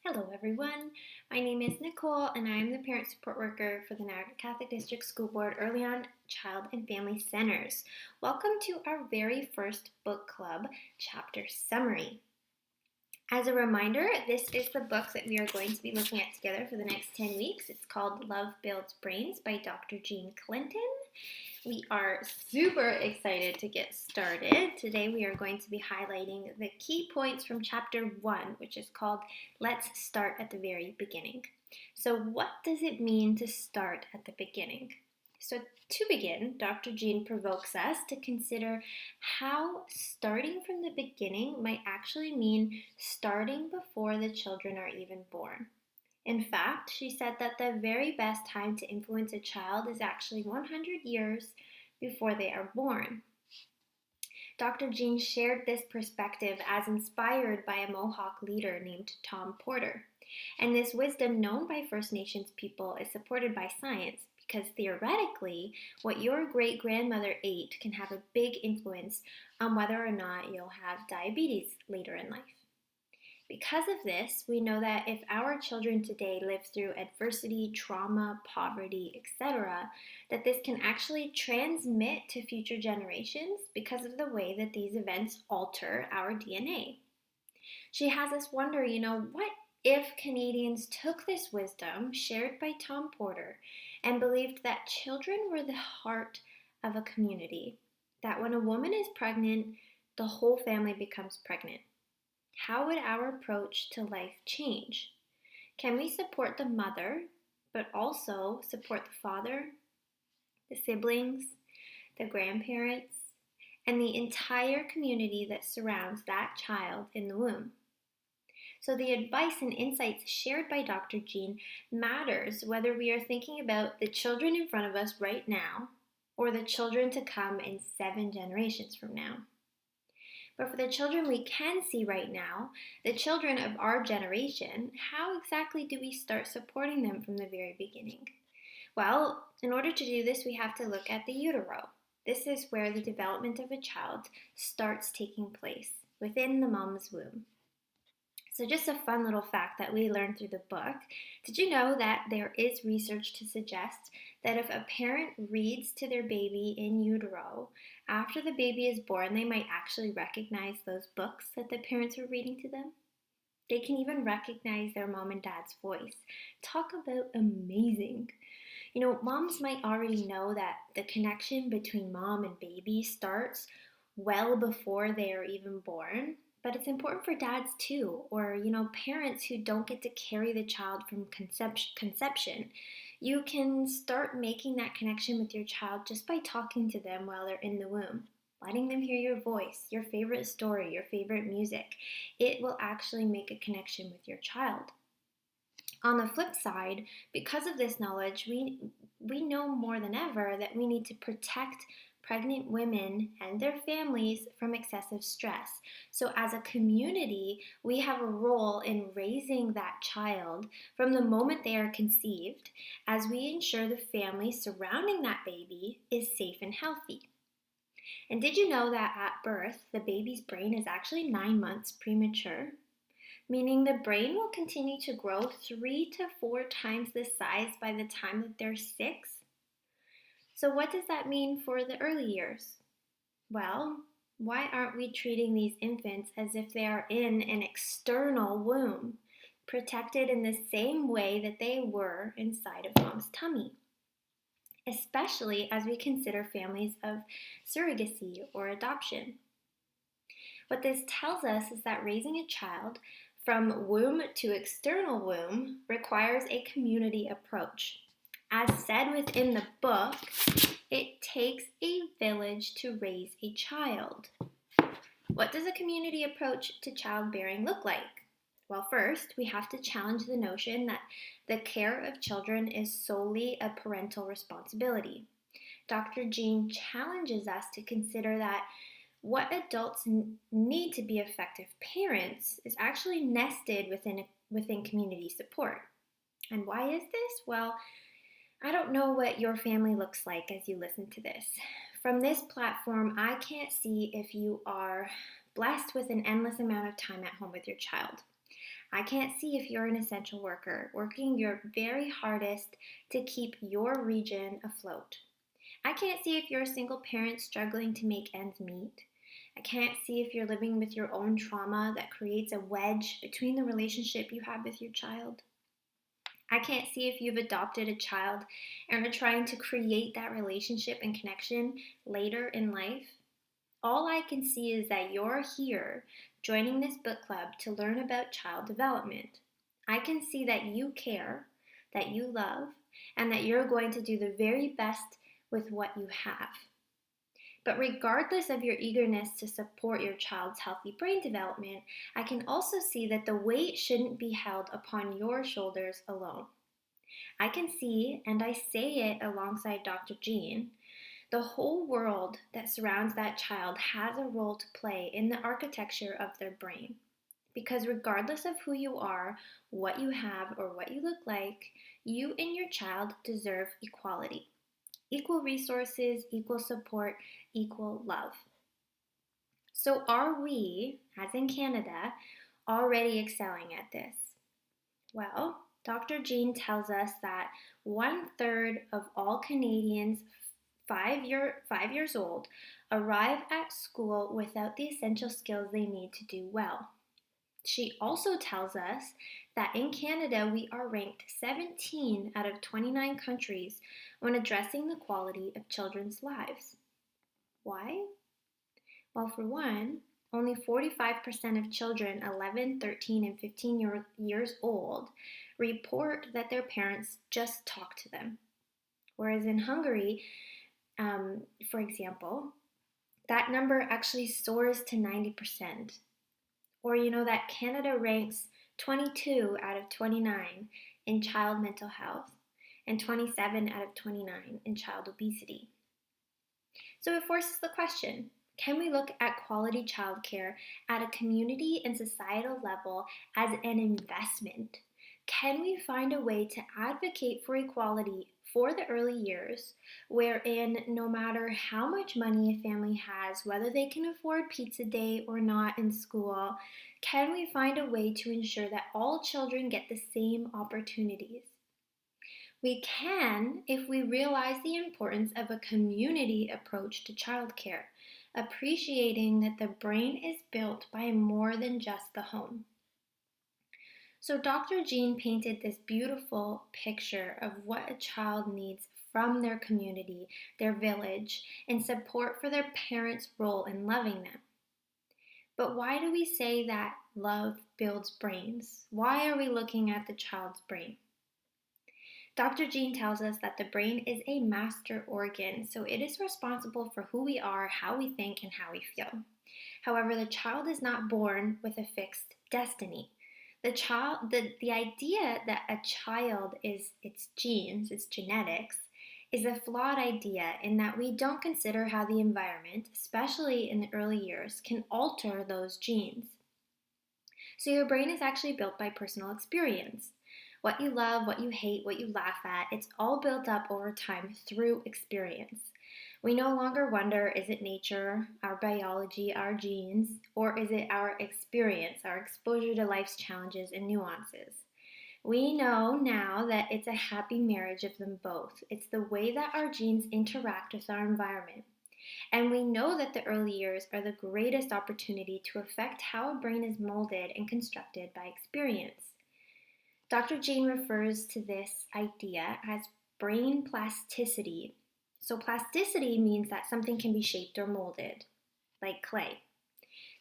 Hello everyone, my name is Nicole and I am the Parent Support Worker for the Niagara Catholic District School Board EarlyON Child and Family Centers. Welcome to our very first book club chapter summary. As a reminder, this is the book that we are going to be looking at together for the next 10 weeks. It's called Love Builds Brains by Dr. Jean Clinton. We are super excited to get started. Today we are going to be highlighting the key points from chapter 1, which is called Let's Start at the Very Beginning. So what does it mean to start at the beginning? So to begin, Dr. Jean provokes us to consider how starting from the beginning might actually mean starting before the children are even born. In fact, she said that the very best time to influence a child is actually 100 years before they are born. Dr. Jean shared this perspective as inspired by a Mohawk leader named Tom Porter. And this wisdom known by First Nations people is supported by science because theoretically, what your great-grandmother ate can have a big influence on whether or not you'll have diabetes later in life. Because of this, we know that if our children today live through adversity, trauma, poverty, etc., that this can actually transmit to future generations because of the way that these events alter our DNA. She has us wonder, what if Canadians took this wisdom shared by Tom Porter and believed that children were the heart of a community, that when a woman is pregnant, the whole family becomes pregnant? How would our approach to life change? Can we support the mother, but also support the father, the siblings, the grandparents, and the entire community that surrounds that child in the womb? So the advice and insights shared by Dr. Jean matters whether we are thinking about the children in front of us right now or the children to come in 7 generations from now. But for the children we can see right now, the children of our generation, how exactly do we start supporting them from the very beginning? Well, in order to do this, we have to look at the utero. This is where the development of a child starts taking place, within the mom's womb. So just a fun little fact that we learned through the book. Did you know that there is research to suggest that if a parent reads to their baby in utero, after the baby is born, they might actually recognize those books that the parents were reading to them? They can even recognize their mom and dad's voice. Talk about amazing. Moms might already know that the connection between mom and baby starts well before they are even born. But it's important for dads too, or parents who don't get to carry the child from conception. You can start making that connection with your child just by talking to them while they're in the womb, letting them hear your voice, your favorite story, your favorite music. It will actually make a connection with your child. On the flip side, because of this knowledge, we know more than ever that we need to protect pregnant women and their families from excessive stress. So as a community, we have a role in raising that child from the moment they are conceived as we ensure the family surrounding that baby is safe and healthy. And did you know that at birth, the baby's brain is actually 9 months premature? Meaning the brain will continue to grow 3 to 4 times the size by the time that they're 6. So what does that mean for the early years? Well, why aren't we treating these infants as if they are in an external womb, protected in the same way that they were inside of mom's tummy? Especially as we consider families of surrogacy or adoption. What this tells us is that raising a child from womb to external womb requires a community approach. As said within the book, it takes a village to raise a child. What does a community approach to childbearing look like? Well, first, we have to challenge the notion that the care of children is solely a parental responsibility. Dr. Jean challenges us to consider that what adults need to be effective parents is actually nested within community support. And why is this? Well, I don't know what your family looks like as you listen to this. From this platform, I can't see if you are blessed with an endless amount of time at home with your child. I can't see if you're an essential worker working your very hardest to keep your region afloat. I can't see if you're a single parent struggling to make ends meet. I can't see if you're living with your own trauma that creates a wedge between the relationship you have with your child. I can't see if you've adopted a child and are trying to create that relationship and connection later in life. All I can see is that you're here joining this book club to learn about child development. I can see that you care, that you love, and that you're going to do the very best with what you have. But regardless of your eagerness to support your child's healthy brain development, I can also see that the weight shouldn't be held upon your shoulders alone. I can see, and I say it alongside Dr. Jean, the whole world that surrounds that child has a role to play in the architecture of their brain. Because regardless of who you are, what you have, or what you look like, you and your child deserve equality. Equal resources, equal support, equal love. So are we, as in Canada, already excelling at this? Well, Dr. Jean tells us that 1/3 of all Canadians 5 years old arrive at school without the essential skills they need to do well. She also tells us that in Canada we are ranked 17 out of 29 countries when addressing the quality of children's lives. Why? Well, for one, only 45% of children 11, 13, and 15 years old report that their parents just talk to them. Whereas in Hungary, for example, that number actually soars to 90%. Or you know that Canada ranks 22 out of 29 in child mental health and 27 out of 29 in child obesity. So it forces the question, can we look at quality childcare at a community and societal level as an investment? Can we find a way to advocate for equality for the early years, wherein no matter how much money a family has, whether they can afford pizza day or not in school, can we find a way to ensure that all children get the same opportunities? We can if we realize the importance of a community approach to childcare, appreciating that the brain is built by more than just the home. So Dr. Jean painted this beautiful picture of what a child needs from their community, their village, and support for their parents' role in loving them. But why do we say that love builds brains? Why are we looking at the child's brain? Dr. Jean tells us that the brain is a master organ, so it is responsible for who we are, how we think, and how we feel. However, the child is not born with a fixed destiny. The idea that a child is its genes, its genetics, is a flawed idea in that we don't consider how the environment, especially in the early years, can alter those genes. So your brain is actually built by personal experience. What you love, what you hate, what you laugh at, it's all built up over time through experience. We no longer wonder, is it nature, our biology, our genes, or is it our experience, our exposure to life's challenges and nuances? We know now that it's a happy marriage of them both. It's the way that our genes interact with our environment. And we know that the early years are the greatest opportunity to affect how a brain is molded and constructed by experience. Dr. Jean refers to this idea as brain plasticity. So plasticity means that something can be shaped or molded, like clay.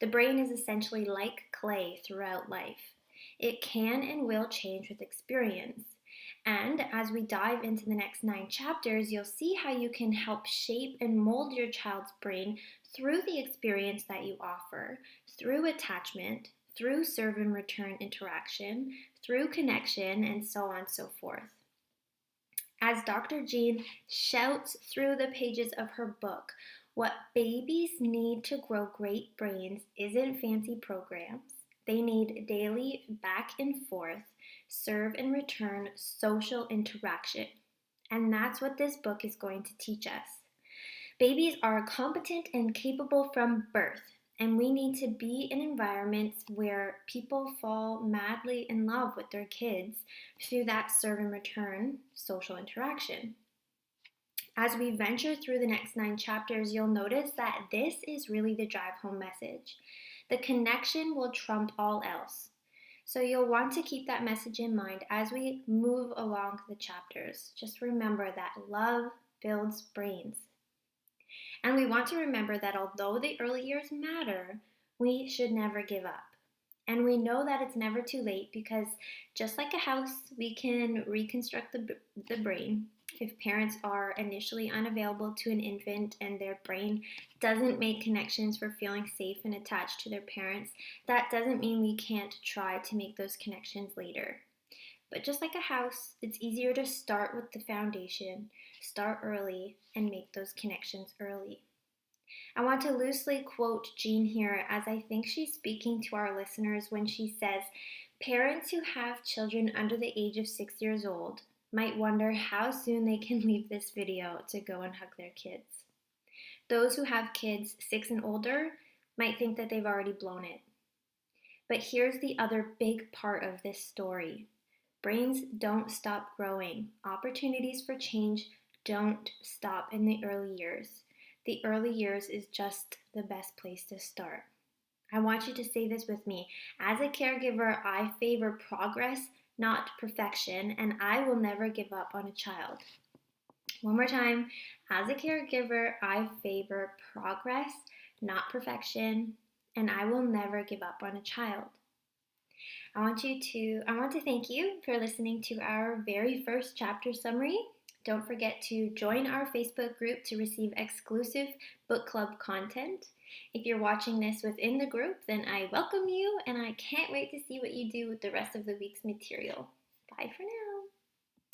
The brain is essentially like clay throughout life. It can and will change with experience. And as we dive into the next 9 chapters, you'll see how you can help shape and mold your child's brain through the experience that you offer, through attachment, through serve and return interaction, through connection, and so on and so forth. As Dr. Jean shouts through the pages of her book, what babies need to grow great brains isn't fancy programs. They need daily back and forth, serve and return social interaction. And that's what this book is going to teach us. Babies are competent and capable from birth, And we need to be in environments where people fall madly in love with their kids through that serve and return social interaction. As we venture through the next 9 chapters, you'll notice that this is really the drive home message. The connection will trump all else. So you'll want to keep that message in mind as we move along the chapters. Just remember that love builds brains. And we want to remember that although the early years matter, we should never give up. And we know that it's never too late because just like a house, we can reconstruct the brain. If parents are initially unavailable to an infant and their brain doesn't make connections for feeling safe and attached to their parents, that doesn't mean we can't try to make those connections later. But just like a house, it's easier to start with the foundation, start early, and make those connections early. I want to loosely quote Jean here as I think she's speaking to our listeners when she says, parents who have children under the age of 6 years old might wonder how soon they can leave this video to go and hug their kids. Those who have kids 6 and older might think that they've already blown it. But here's the other big part of this story. Brains don't stop growing. Opportunities for change don't stop in the early years. The early years is just the best place to start. I want you to say this with me. As a caregiver, I favor progress, not perfection, and I will never give up on a child. One more time. As a caregiver, I favor progress, not perfection, and I will never give up on a child. I want to thank you for listening to our very first chapter summary. Don't forget to join our Facebook group to receive exclusive book club content. If you're watching this within the group, then I welcome you and I can't wait to see what you do with the rest of the week's material. Bye for now.